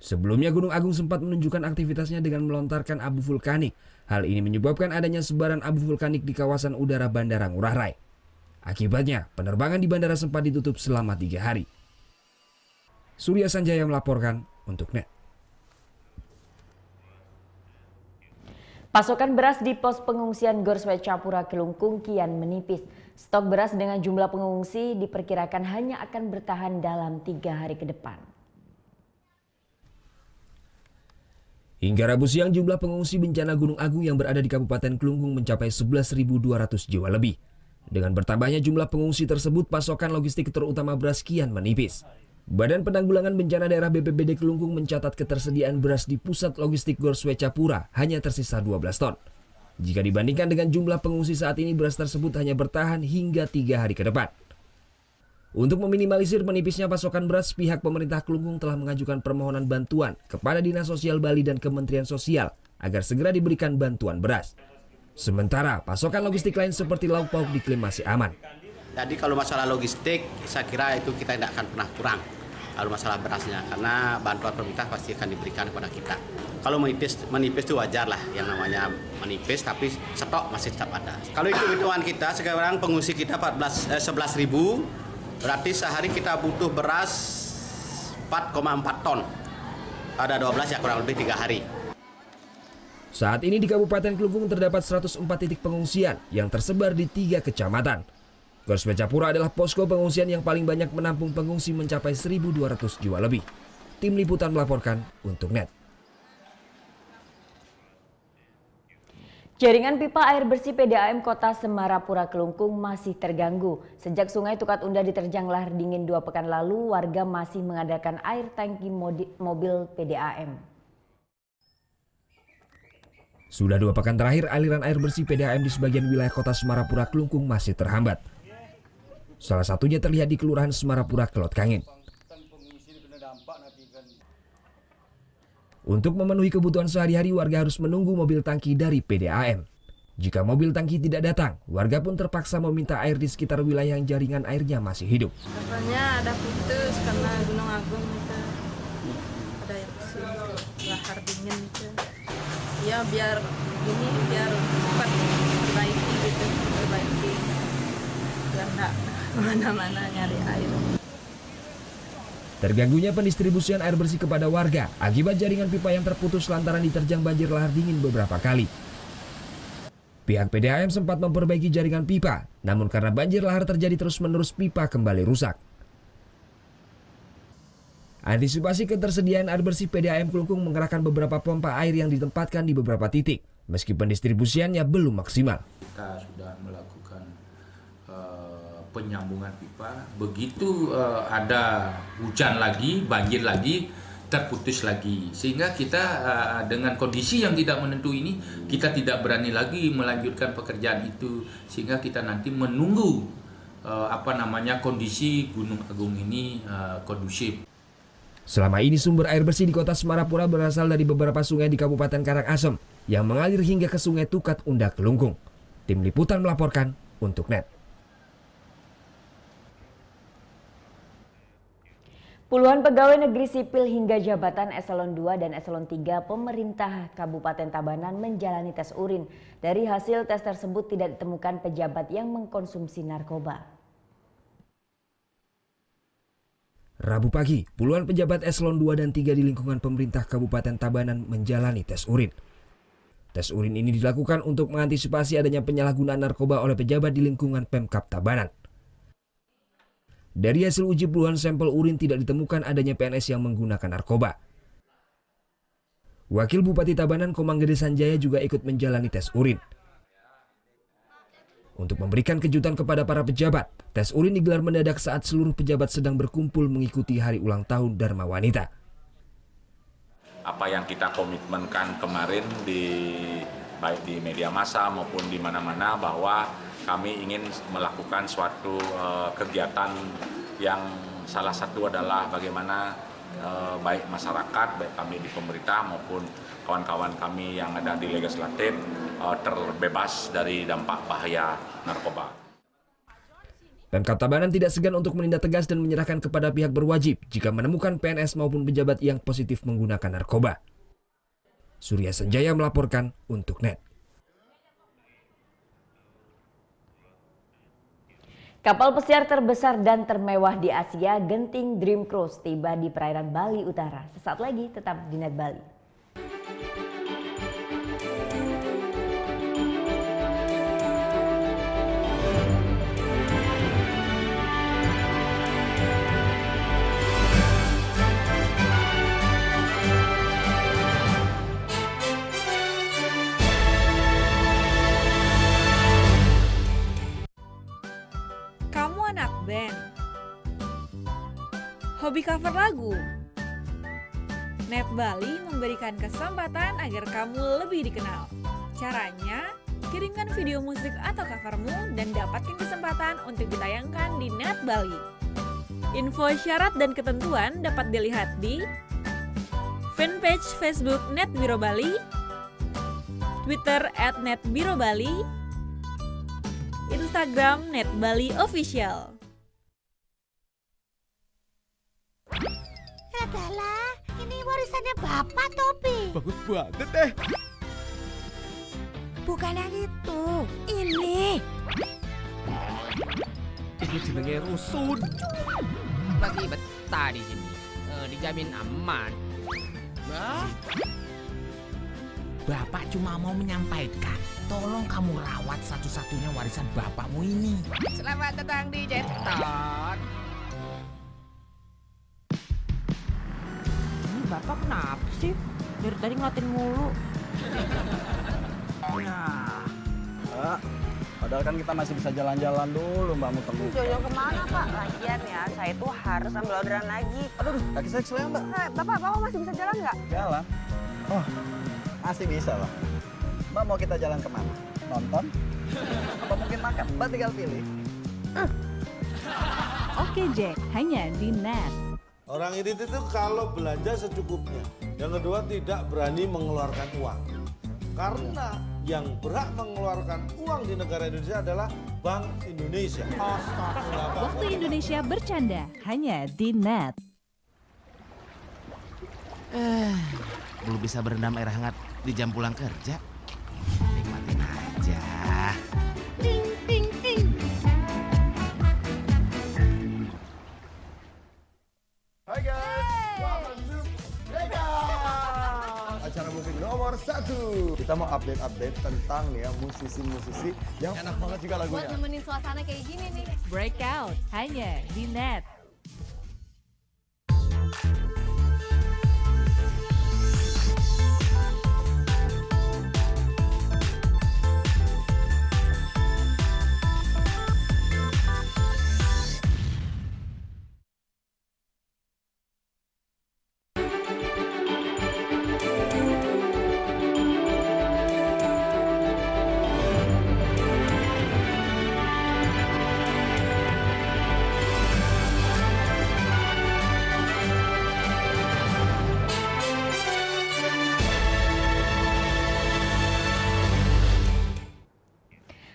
[SPEAKER 3] Sebelumnya Gunung Agung sempat menunjukkan aktivitasnya dengan melontarkan abu vulkanik. Hal ini menyebabkan adanya sebaran abu vulkanik di kawasan udara Bandara Ngurah Rai. Akibatnya, penerbangan di bandara sempat ditutup selama 3 hari. Surya Sanjaya melaporkan untuk NET.
[SPEAKER 2] Pasokan beras di pos pengungsian Gor Swecapura Kelungkung kian menipis. Stok beras dengan jumlah pengungsi diperkirakan hanya akan bertahan dalam 3 hari ke depan. Hingga Rabu siang, jumlah pengungsi bencana Gunung Agung yang berada di Kabupaten Kelungkung mencapai 11.200 jiwa lebih. Dengan bertambahnya jumlah pengungsi tersebut, pasokan logistik terutama beras kian menipis. Badan Penanggulangan Bencana Daerah BPBD Kelungkung mencatat ketersediaan beras di pusat logistik Gor Swecapura hanya tersisa 12 ton. Jika dibandingkan dengan jumlah pengungsi saat ini, beras tersebut hanya bertahan hingga 3 hari ke depan. Untuk meminimalisir menipisnya pasokan beras, pihak pemerintah Kelungkung telah mengajukan permohonan bantuan kepada Dinas Sosial Bali dan Kementerian Sosial agar segera diberikan bantuan beras. Sementara pasokan logistik lain seperti lauk pauk diklaim masih aman.
[SPEAKER 8] Jadi kalau masalah logistik, saya kira itu kita tidak akan pernah kurang. Kalau masalah berasnya, karena bantuan pemerintah pasti akan diberikan kepada kita. Kalau menipis itu wajar lah, yang namanya menipis, tapi stok masih tetap ada. Kalau hitungan kita, sekarang pengungsi kita 11.000, berarti sehari kita butuh beras 4,4 ton. Ada 12 ya, kurang lebih 3 hari.
[SPEAKER 3] Saat ini di Kabupaten Kelungkung terdapat 104 titik pengungsian yang tersebar di 3 kecamatan. Gor Swecapura adalah posko pengungsian yang paling banyak menampung pengungsi mencapai 1.200 jiwa lebih. Tim Liputan melaporkan untuk NET. Jaringan pipa air bersih PDAM Kota Semarapura Kelungkung masih terganggu. Sejak Sungai Tukat Unda diterjang lahar dingin 2 pekan lalu, warga masih mengandalkan air tangki mobil PDAM. Sudah 2 pekan terakhir, aliran air bersih PDAM di sebagian wilayah Kota Semarapura Kelungkung masih terhambat. Salah satunya terlihat di Kelurahan Semarapura Kelot Kangin. Untuk memenuhi kebutuhan sehari-hari, warga harus menunggu mobil tangki dari PDAM. Jika mobil tangki tidak datang, warga pun terpaksa meminta air di sekitar wilayah yang jaringan airnya masih hidup.
[SPEAKER 11] Katanya ada putus karena Gunung Agung itu ada air bersih, lahar dingin itu. Ya biar cepat perbaiki gitu, biar nggak kemana-mana nyari air.
[SPEAKER 3] Terganggunya pendistribusian air bersih kepada warga akibat jaringan pipa yang terputus lantaran diterjang banjir lahar dingin beberapa kali. Pihak PDAM sempat memperbaiki jaringan pipa, namun karena banjir lahar terjadi terus-menerus, pipa kembali rusak. Antisipasi ketersediaan air bersih, PDAM Kelungkung mengerahkan beberapa pompa air yang ditempatkan di beberapa titik, meski pendistribusiannya belum maksimal.
[SPEAKER 12] Kita sudah melakukan penyambungan pipa, begitu ada hujan lagi, banjir lagi, terputus lagi, sehingga kita dengan kondisi yang tidak menentu ini, kita tidak berani lagi melanjutkan pekerjaan itu, sehingga kita nanti menunggu kondisi Gunung Agung ini kondusif.
[SPEAKER 3] Selama ini sumber air bersih di Kota Semarapura berasal dari beberapa sungai di Kabupaten Karangasem yang mengalir hingga ke Sungai Tukat Unda Kelungkung. Tim Liputan melaporkan untuk NET.
[SPEAKER 2] Puluhan pegawai negeri sipil hingga jabatan eselon 2 dan eselon 3 pemerintah Kabupaten Tabanan menjalani tes urin. Dari hasil tes tersebut tidak ditemukan pejabat yang mengkonsumsi narkoba.
[SPEAKER 3] Rabu pagi, puluhan pejabat eselon 2 dan 3 di lingkungan pemerintah Kabupaten Tabanan menjalani tes urin. Tes urin ini dilakukan untuk mengantisipasi adanya penyalahgunaan narkoba oleh pejabat di lingkungan Pemkab Tabanan. Dari hasil uji puluhan sampel urin tidak ditemukan adanya PNS yang menggunakan narkoba. Wakil Bupati Tabanan Komanggede Sanjaya juga ikut menjalani tes urin. Untuk memberikan kejutan kepada para pejabat, tes urin digelar mendadak saat seluruh pejabat sedang berkumpul mengikuti hari ulang tahun Dharma Wanita.
[SPEAKER 13] Apa yang kita komitmenkan kemarin baik di media massa maupun di mana-mana bahwa kami ingin melakukan suatu kegiatan yang salah satu adalah bagaimana baik masyarakat, baik kami di pemerintah maupun kawan-kawan kami yang ada di legislatif terbebas dari dampak bahaya narkoba.
[SPEAKER 3] Pemkab Tabanan tidak segan untuk menindak tegas dan menyerahkan kepada pihak berwajib jika menemukan PNS maupun pejabat yang positif menggunakan narkoba. Surya Sanjaya melaporkan untuk NET.
[SPEAKER 2] Kapal pesiar terbesar dan termewah di Asia, Genting Dream Cruise, tiba di perairan Bali Utara. Sesaat lagi tetap di NET Bali.
[SPEAKER 14] Band, hobi cover lagu. NET Bali memberikan kesempatan agar kamu lebih dikenal. Caranya, kirimkan video musik atau covermu dan dapatkan kesempatan untuk ditayangkan di NET Bali. Info syarat dan ketentuan dapat dilihat di fanpage Facebook NET Biro Bali, Twitter @NETBiroBali, Instagram NET Bali Official.
[SPEAKER 23] Adalah, ini warisannya Bapak Topi.
[SPEAKER 16] Bagus banget deh.
[SPEAKER 23] Bukannya itu, ini.
[SPEAKER 16] Ini jenenge rusun.
[SPEAKER 24] Masih betah di sini. Dijamin aman.
[SPEAKER 1] Bah? Bapak cuma mau menyampaikan, tolong kamu rawat satu-satunya warisan bapakmu ini.
[SPEAKER 24] Selamat datang di Jeton.
[SPEAKER 10] Bapak kenapa sih? Dari tadi ngeliatin mulu.
[SPEAKER 5] Nah, padahal kan kita masih bisa jalan-jalan dulu, Mbak Muter.
[SPEAKER 17] Jalan kemana, Pak? Lagian ya, saya itu harus ambil orderan lagi.
[SPEAKER 5] Aduh, kaki saya keselnya, Mbak.
[SPEAKER 17] Bapak masih bisa jalan nggak?
[SPEAKER 5] Jalan. Oh, masih bisa, Pak. Mbak mau kita jalan kemana? Nonton? Apa mungkin makan? Mbak tinggal pilih.
[SPEAKER 6] Oke Jack, hanya di NET.
[SPEAKER 25] Orang irit itu kalau belanja secukupnya. Yang kedua tidak berani mengeluarkan uang. Karena yang berhak mengeluarkan uang di negara Indonesia adalah Bank Indonesia.
[SPEAKER 6] Waktu Indonesia bercanda, hanya di NET.
[SPEAKER 1] Belum bisa berendam air hangat di jam pulang kerja. Nikmatin aja.
[SPEAKER 23] Ting, ting, ting.
[SPEAKER 19] Hai guys, welcome to Vegas. Acara musik nomor 1. Kita mau update tentang ya musisi-musisi yang enak banget juga lagunya.
[SPEAKER 23] Buat nemenin suasana kayak gini nih.
[SPEAKER 6] Breakout, hanya di NET.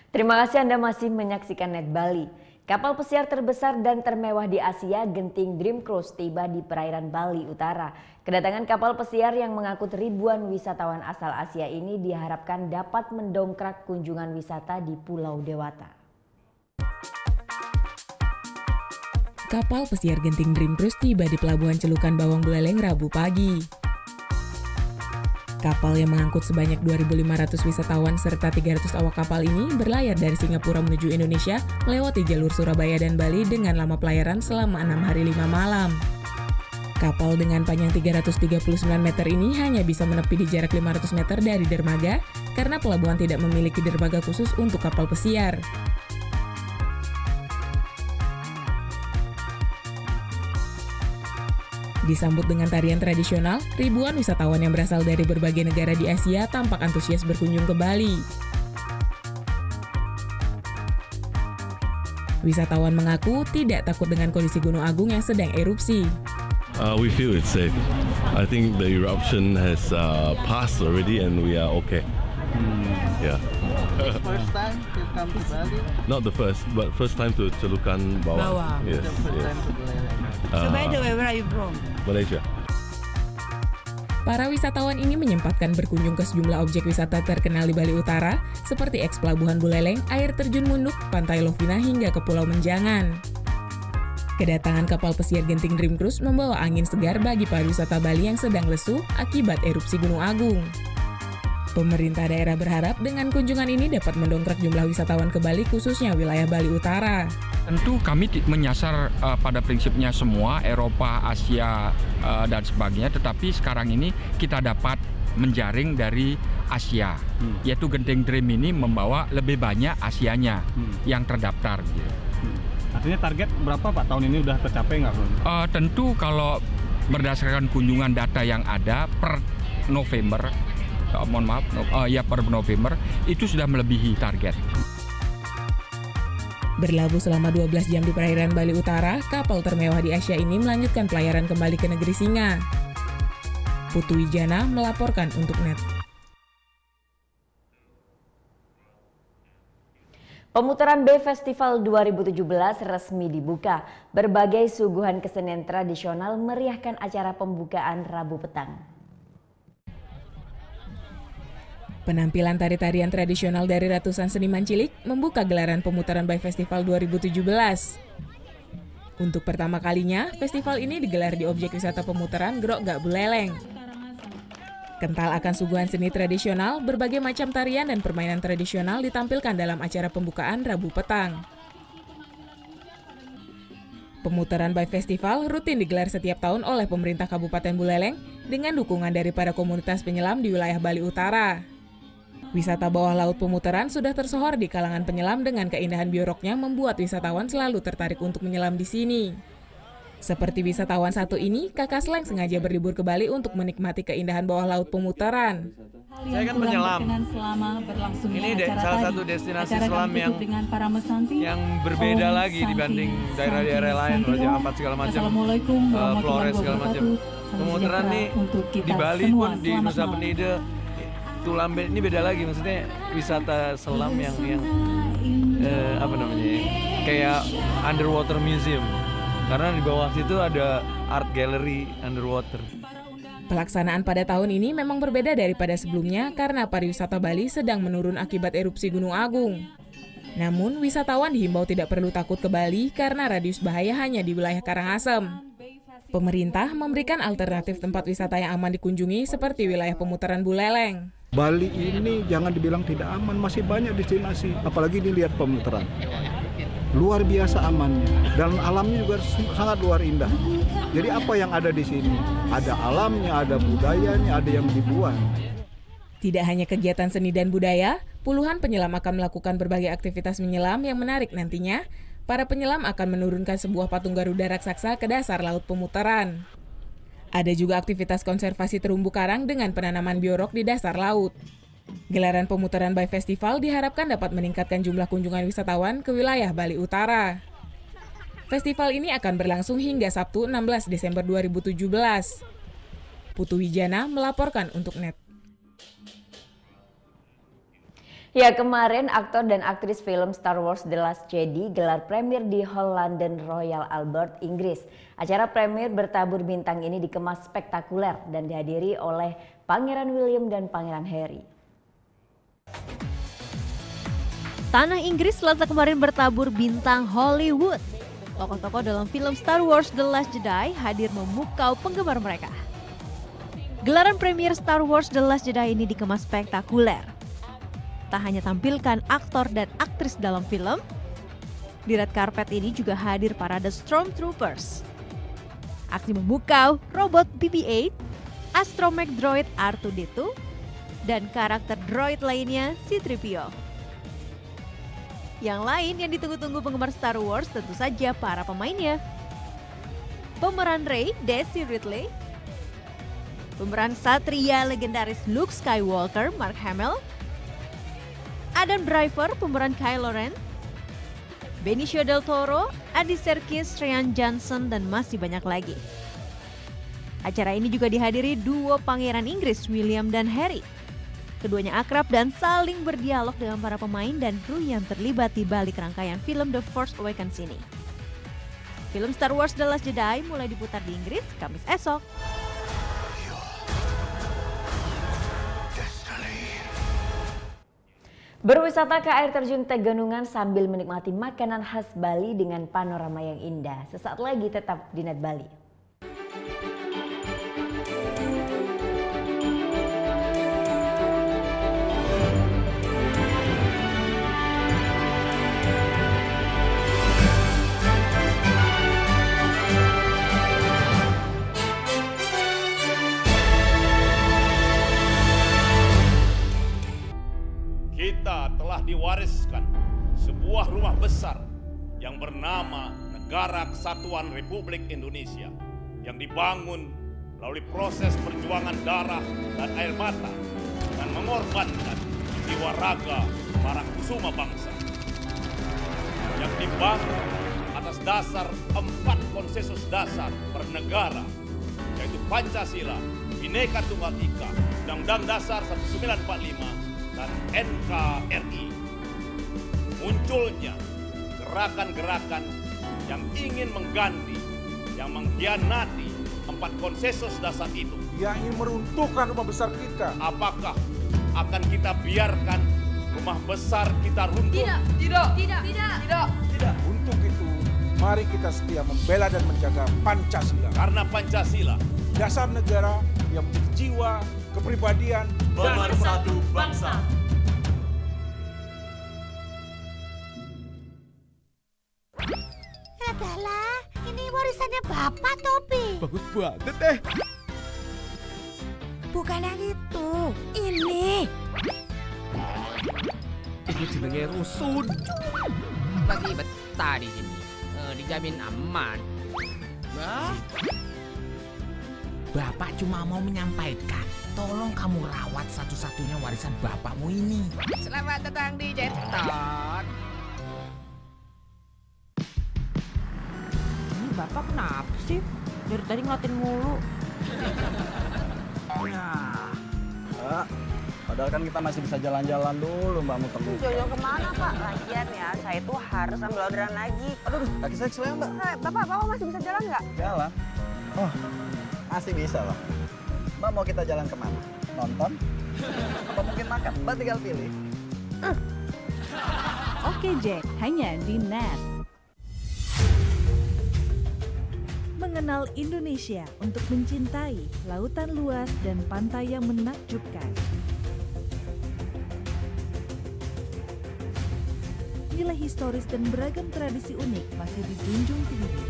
[SPEAKER 2] Terima kasih Anda masih menyaksikan NET Bali. Kapal pesiar terbesar dan termewah di Asia, Genting Dream Cruise, tiba di perairan Bali Utara. Kedatangan kapal pesiar yang mengangkut ribuan wisatawan asal Asia ini diharapkan dapat mendongkrak kunjungan wisata di Pulau Dewata.
[SPEAKER 15] Kapal pesiar Genting Dream Cruise tiba di Pelabuhan Celukan Bawang Buleleng Rabu pagi. Kapal yang mengangkut sebanyak 2.500 wisatawan serta 300 awak kapal ini berlayar dari Singapura menuju Indonesia melewati jalur Surabaya dan Bali dengan lama pelayaran selama 6 hari 5 malam. Kapal dengan panjang 339 meter ini hanya bisa menepi di jarak 500 meter dari dermaga karena pelabuhan tidak memiliki dermaga khusus untuk kapal pesiar. Disambut dengan tarian tradisional, ribuan wisatawan yang berasal dari berbagai negara di Asia tampak antusias berkunjung ke Bali. Wisatawan mengaku tidak takut dengan kondisi Gunung Agung yang sedang erupsi.
[SPEAKER 18] We feel it's safe. I think the eruption has passed already and we are okay. Yeah.
[SPEAKER 5] First time to come to Bali?
[SPEAKER 18] Not the first, but first time to Celukan Bawang. Yes.
[SPEAKER 20] So by the way, where are you from?
[SPEAKER 18] Malaysia.
[SPEAKER 15] Para wisatawan ini menyempatkan berkunjung ke sejumlah objek wisata terkenal di Bali Utara, seperti eks Pelabuhan Buleleng, air terjun Munduk, Pantai Lovina hingga ke Pulau Menjangan. Kedatangan kapal pesiar Genting Dream Cruise membawa angin segar bagi pariwisata Bali yang sedang lesu akibat erupsi Gunung Agung. Pemerintah daerah berharap dengan kunjungan ini dapat mendongkrak jumlah wisatawan ke Bali, khususnya wilayah Bali Utara.
[SPEAKER 21] Tentu kami menyasar pada prinsipnya semua, Eropa, Asia, dan sebagainya, tetapi sekarang ini kita dapat menjaring dari Asia, yaitu Genting Dream ini membawa lebih banyak Asianya yang terdaftar.
[SPEAKER 22] Artinya target berapa Pak tahun ini udah tercapai nggak?
[SPEAKER 21] Tentu kalau berdasarkan kunjungan data yang ada per November, per November itu sudah melebihi target.
[SPEAKER 15] Berlabuh selama 12 jam di perairan Bali Utara, kapal termewah di Asia ini melanjutkan pelayaran kembali ke negeri Singa. Putu Wijana melaporkan untuk NET.
[SPEAKER 2] Pemutaran B Festival 2017 resmi dibuka. Berbagai suguhan kesenian tradisional meriahkan acara pembukaan Rabu petang. Penampilan tari-tarian tradisional dari ratusan seniman cilik membuka gelaran pemutaran Bay Festival 2017. Untuk pertama kalinya, festival ini digelar di objek wisata pemutaran Grok Gak Buleleng. Kental akan suguhan seni tradisional, berbagai macam tarian dan permainan tradisional ditampilkan dalam acara pembukaan Rabu petang. Pemutaran Bay Festival rutin digelar setiap tahun oleh pemerintah Kabupaten Buleleng dengan dukungan dari para komunitas penyelam di wilayah Bali Utara. Wisata bawah laut pemutaran sudah tersohor di kalangan penyelam dengan keindahan bioroknya membuat wisatawan selalu tertarik untuk menyelam di sini. Seperti wisatawan satu ini, Kakak Sleng sengaja berlibur ke Bali untuk menikmati keindahan bawah laut pemutaran.
[SPEAKER 26] Saya kan penyelam. Ini salah satu destinasi selam yang berbeda lagi dibanding daerah-daerah lain, Raja Ampat segala macam, Flores segala macam. Pemutaran nih di Bali pun di Nusa Penida, Tulamben ini beda lagi, maksudnya wisata selam yang kayak underwater museum, karena di bawah situ ada art gallery underwater.
[SPEAKER 15] Pelaksanaan pada tahun ini memang berbeda daripada sebelumnya karena pariwisata Bali sedang menurun akibat erupsi Gunung Agung. Namun wisatawan dihimbau tidak perlu takut ke Bali karena radius bahaya hanya di wilayah Karangasem. Pemerintah memberikan alternatif tempat wisata yang aman dikunjungi seperti wilayah pemutaran Buleleng.
[SPEAKER 27] Bali ini jangan dibilang tidak aman, masih banyak destinasi, apalagi dilihat pemutaran. Luar biasa amannya, dan alamnya juga sangat luar indah. Jadi apa yang ada di sini? Ada alamnya, ada budayanya, ada yang dibuat.
[SPEAKER 15] Tidak hanya kegiatan seni dan budaya, puluhan penyelam akan melakukan berbagai aktivitas menyelam yang menarik nantinya. Para penyelam akan menurunkan sebuah patung Garuda raksasa ke dasar laut pemutaran. Ada juga aktivitas konservasi terumbu karang dengan penanaman biorok di dasar laut. Gelaran pemutaran Bay Festival diharapkan dapat meningkatkan jumlah kunjungan wisatawan ke wilayah Bali Utara. Festival ini akan berlangsung hingga Sabtu 16 Desember 2017. Putu Wijana melaporkan untuk NET.
[SPEAKER 2] Ya, kemarin aktor dan aktris film Star Wars The Last Jedi gelar premier di Hall London Royal Albert, Inggris. Acara premier bertabur bintang ini dikemas spektakuler dan dihadiri oleh Pangeran William dan Pangeran Harry.
[SPEAKER 4] Tanah Inggris Selasa kemarin bertabur bintang Hollywood. Tokoh-tokoh dalam film Star Wars The Last Jedi hadir memukau penggemar mereka. Gelaran premier Star Wars The Last Jedi ini dikemas spektakuler. Tak hanya tampilkan aktor dan aktris dalam film, di red carpet ini juga hadir parade Stormtroopers. Aksi memukau robot BB-8, astromech droid R2-D2, dan karakter droid lainnya C-3PO. Yang lain yang ditunggu-tunggu penggemar Star Wars tentu saja para pemainnya. Pemeran Rey, Daisy Ridley, pemeran Satria legendaris Luke Skywalker, Mark Hamill, Adam Driver, pemeran Kylo Ren, Benicio del Toro, Andy Serkis, Rian Johnson, dan masih banyak lagi. Acara ini juga dihadiri duo Pangeran Inggris William dan Harry. Keduanya akrab dan saling berdialog dengan para pemain dan kru yang terlibat di balik rangkaian film The Force Awakens ini. Film Star Wars The Last Jedi mulai diputar di Inggris Kamis esok.
[SPEAKER 2] Berwisata ke air terjun Teganungan sambil menikmati makanan khas Bali dengan panorama yang indah. Sesaat lagi tetap di Net Bali.
[SPEAKER 7] Kita telah diwariskan sebuah rumah besar yang bernama Negara Kesatuan Republik Indonesia yang dibangun melalui proses perjuangan darah dan air mata dan mengorbankan jiwa raga para kusuma bangsa yang dibangun atas dasar 4 konsensus dasar bernegara, yaitu Pancasila, Bhinneka Tunggal Ika, Undang-Undang Dasar 1945, dan NKRI. Munculnya gerakan-gerakan yang ingin mengganti, yang mengkhianati 4 konsensus dasar itu.
[SPEAKER 25] Yang ingin meruntuhkan rumah besar kita.
[SPEAKER 7] Apakah akan kita biarkan rumah besar kita runtuh?
[SPEAKER 25] Tidak. Untuk itu, mari kita setia membela dan menjaga Pancasila.
[SPEAKER 7] Karena Pancasila,
[SPEAKER 25] dasar negara yang berjiwa, kepribadian,
[SPEAKER 7] pemersatu bangsa.
[SPEAKER 23] Lagalah, ini warisannya Bapak Topi.
[SPEAKER 16] Bagus banget deh.
[SPEAKER 23] Bukan yang itu, ini.
[SPEAKER 16] Ini jenenge rusun.
[SPEAKER 24] Masih betah di sini. Dijamin aman.
[SPEAKER 1] Bapak cuma mau menyampaikan, tolong kamu rawat satu-satunya warisan bapakmu ini.
[SPEAKER 24] Selamat datang di Jeton.
[SPEAKER 10] Ini Bapak kenapa sih? Dari tadi ngeliatin mulu.
[SPEAKER 5] Padahal kan kita masih bisa jalan-jalan dulu, Mbak, muter-muter.
[SPEAKER 17] Jalan kemana, Pak? Lagian ya, saya tuh harus ambil orderan lagi.
[SPEAKER 5] Aduh, kaki saya keselnya, Mbak.
[SPEAKER 17] Bapak masih bisa jalan nggak?
[SPEAKER 5] Jalan. Oh, masih bisa, Pak. Mbak mau kita jalan kemana? Nonton? Apa mungkin makan? Mbak tinggal pilih.
[SPEAKER 6] Oke Jack, hanya di Net. Mengenal Indonesia untuk mencintai lautan luas dan pantai yang menakjubkan. Nilai historis dan beragam tradisi unik masih dijunjung tinggi.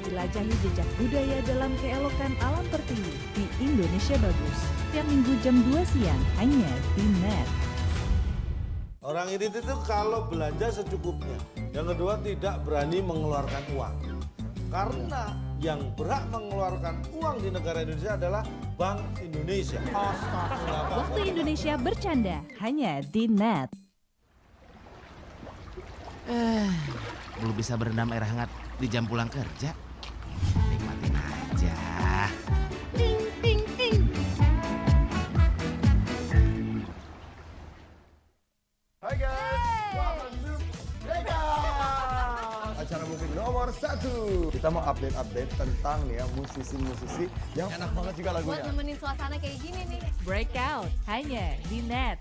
[SPEAKER 6] Jelajahi jejak budaya dalam keelokan alam tertinggi di Indonesia Bagus. Setiap Minggu jam 2 siang hanya di Net.
[SPEAKER 25] Orang ini itu kalau belanja secukupnya. Yang kedua, tidak berani mengeluarkan uang. Karena yang berhak mengeluarkan uang di negara Indonesia adalah Bank Indonesia.
[SPEAKER 6] Waktu Indonesia bercanda hanya di Net.
[SPEAKER 8] Belum bisa berendam air hangat di jam pulang kerja. Nikmatin aja.
[SPEAKER 23] Ting ting ting.
[SPEAKER 3] acara musik nomor 1. Kita mau update tentang nih ya musisi-musisi yang enak banget juga lagunya.
[SPEAKER 9] Buat nemenin suasana kayak gini nih.
[SPEAKER 6] Breakout hanya di Net.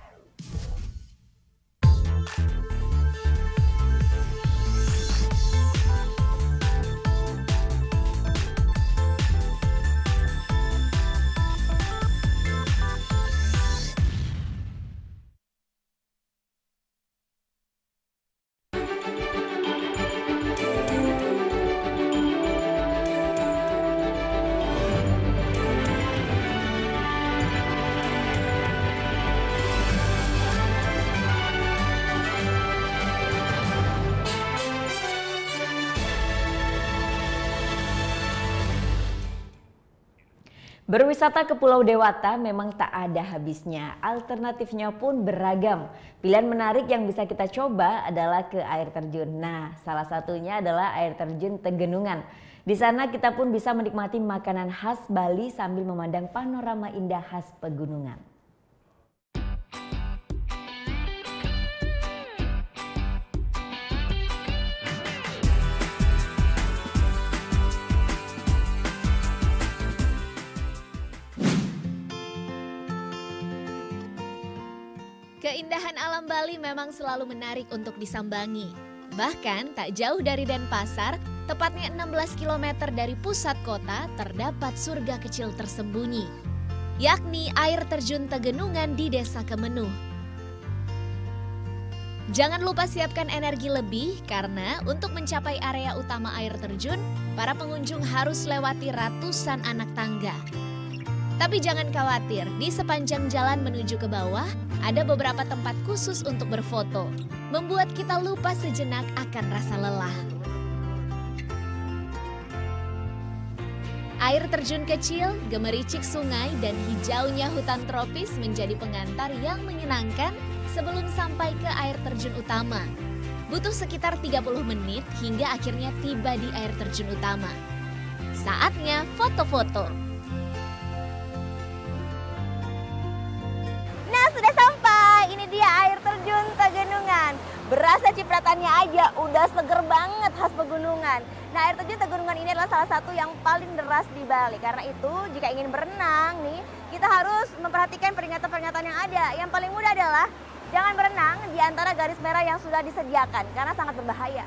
[SPEAKER 2] Berwisata ke Pulau Dewata memang tak ada habisnya, alternatifnya pun beragam. Pilihan menarik yang bisa kita coba adalah ke air terjun. Nah, salah satunya adalah air terjun Tegenungan. Di sana kita pun bisa menikmati makanan khas Bali sambil memandang panorama indah khas pegunungan.
[SPEAKER 11] Keindahan alam Bali memang selalu menarik untuk disambangi. Bahkan tak jauh dari Denpasar, tepatnya 16 km dari pusat kota, terdapat surga kecil tersembunyi, yakni air terjun Tegenungan di Desa Kemenuh. Jangan lupa siapkan energi lebih karena untuk mencapai area utama air terjun, para pengunjung harus lewati ratusan anak tangga. Tapi jangan khawatir, di sepanjang jalan menuju ke bawah, ada beberapa tempat khusus untuk berfoto, membuat kita lupa sejenak akan rasa lelah. Air terjun kecil, gemericik sungai, dan hijaunya hutan tropis menjadi pengantar yang menyenangkan sebelum sampai ke air terjun utama. Butuh sekitar 30 menit hingga akhirnya tiba di air terjun utama. Saatnya foto-foto.
[SPEAKER 9] Sudah sampai, ini dia air terjun Tegenungan. Berasa cipratannya aja udah seger banget khas pegunungan. Nah, air terjun Tegenungan ini adalah salah satu yang paling deras di Bali. Karena itu jika ingin berenang nih, kita harus memperhatikan peringatan-peringatan yang ada. Yang paling mudah adalah jangan berenang di antara garis merah yang sudah disediakan karena sangat berbahaya.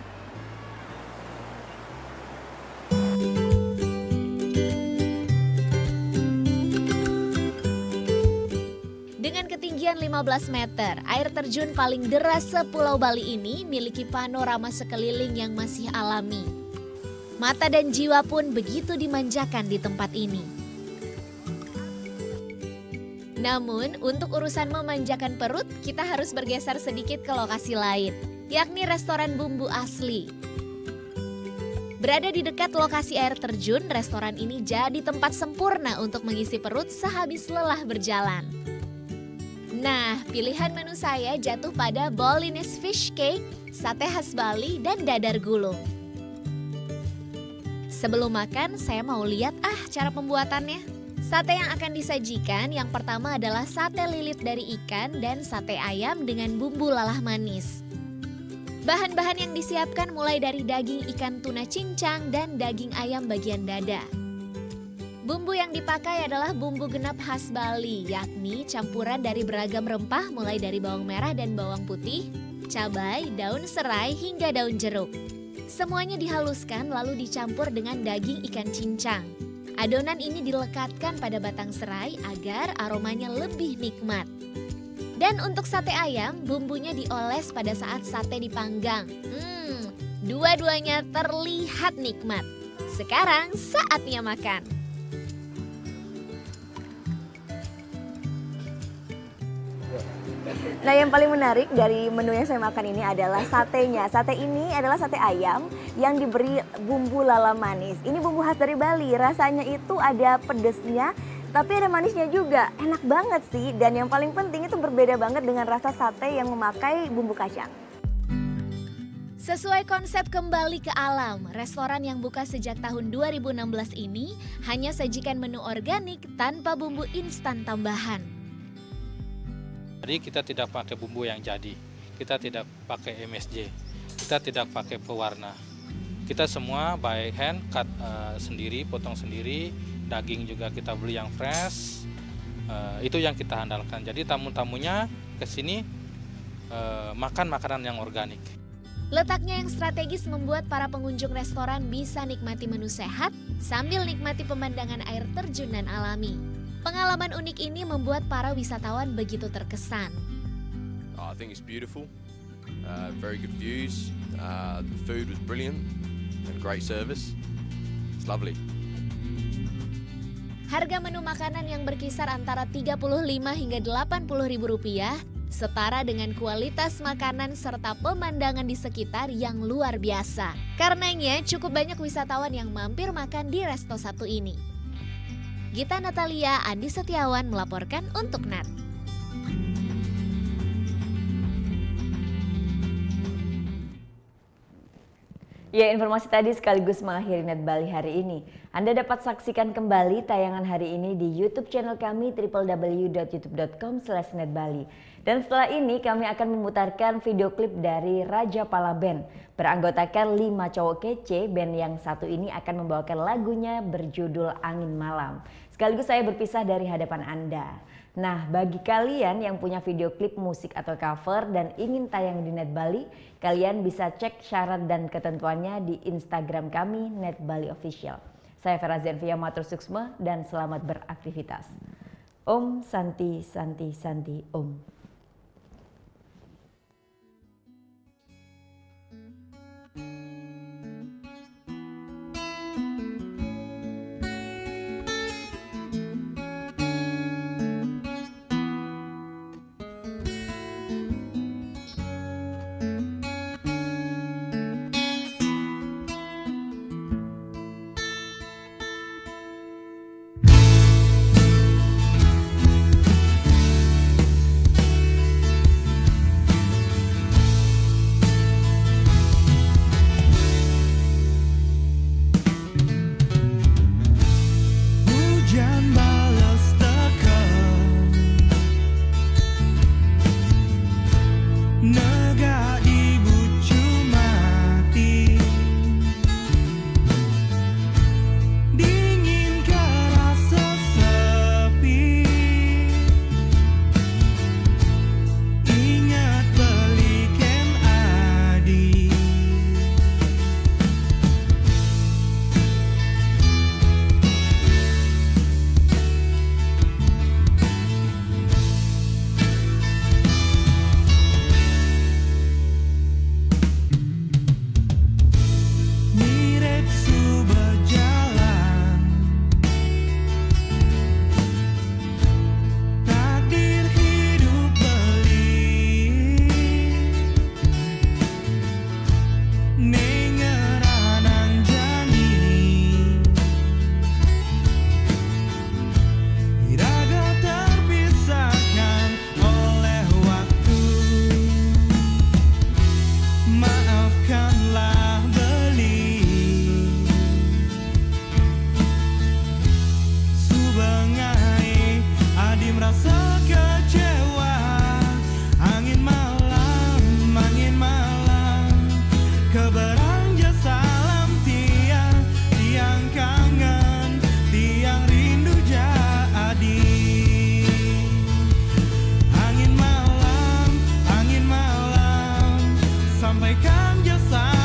[SPEAKER 11] Dengan ketinggian 15 meter, air terjun paling deras sepulau Bali ini miliki panorama sekeliling yang masih alami. Mata dan jiwa pun begitu dimanjakan di tempat ini. Namun, untuk urusan memanjakan perut, kita harus bergeser sedikit ke lokasi lain, yakni restoran bumbu asli. Berada di dekat lokasi air terjun, restoran ini jadi tempat sempurna untuk mengisi perut sehabis lelah berjalan. Nah, pilihan menu saya jatuh pada Balinese fish cake, sate khas Bali, dan dadar gulung. Sebelum makan, saya mau lihat cara pembuatannya. Sate yang akan disajikan yang pertama adalah sate lilit dari ikan dan sate ayam dengan bumbu lalah manis. Bahan-bahan yang disiapkan mulai dari daging ikan tuna cincang dan daging ayam bagian dada. Bumbu yang dipakai adalah bumbu genap khas Bali, yakni campuran dari beragam rempah mulai dari bawang merah dan bawang putih, cabai, daun serai, hingga daun jeruk. Semuanya dihaluskan lalu dicampur dengan daging ikan cincang. Adonan ini dilekatkan pada batang serai agar aromanya lebih nikmat. Dan untuk sate ayam, bumbunya dioles pada saat sate dipanggang. Dua-duanya terlihat nikmat. Sekarang saatnya makan.
[SPEAKER 9] Nah, yang paling menarik dari menu yang saya makan ini adalah satenya. Sate ini adalah sate ayam yang diberi bumbu lala manis. Ini bumbu khas dari Bali, rasanya itu ada pedesnya, tapi ada manisnya juga. Enak banget sih, dan yang paling penting itu berbeda banget dengan rasa sate yang memakai bumbu kacang.
[SPEAKER 11] Sesuai konsep kembali ke alam, restoran yang buka sejak tahun 2016 ini hanya sajikan menu organik tanpa bumbu instan tambahan.
[SPEAKER 12] Jadi kita tidak pakai bumbu yang jadi, kita tidak pakai MSG, kita tidak pakai pewarna. Kita semua by hand cut sendiri, potong sendiri, daging juga kita beli yang fresh. Itu yang kita andalkan. Jadi tamu-tamunya ke sini makan makanan yang organik.
[SPEAKER 11] Letaknya yang strategis membuat para pengunjung restoran bisa nikmati menu sehat sambil nikmati pemandangan air terjun dan alami. Pengalaman unik ini membuat para wisatawan begitu terkesan.
[SPEAKER 13] I think it's beautiful, very good views, the food was brilliant and great service. It's lovely.
[SPEAKER 11] Harga menu makanan yang berkisar antara 35 hingga 80 ribu rupiah setara dengan kualitas makanan serta pemandangan di sekitar yang luar biasa. Karenanya cukup banyak wisatawan yang mampir makan di resto satu ini. Gita Natalia, Andi Setiawan melaporkan untuk NET.
[SPEAKER 2] Ya, informasi tadi sekaligus mengakhiri Net Bali hari ini. Anda dapat saksikan kembali tayangan hari ini di YouTube channel kami www.youtube.com/netbali. Dan setelah ini kami akan memutarkan video klip dari Raja Pala Band. Beranggotakan 5 cowok kece, band yang satu ini akan membawakan lagunya berjudul Angin Malam. Sekaligus saya berpisah dari hadapan Anda. Nah, bagi kalian yang punya video klip musik atau cover dan ingin tayang di Net Bali, kalian bisa cek syarat dan ketentuannya di Instagram kami Net Bali Official. Saya Vera Zenvia Matur Suksma dan selamat beraktivitas. Om Santi Santi Santi Om.
[SPEAKER 14] Sampaikan jasa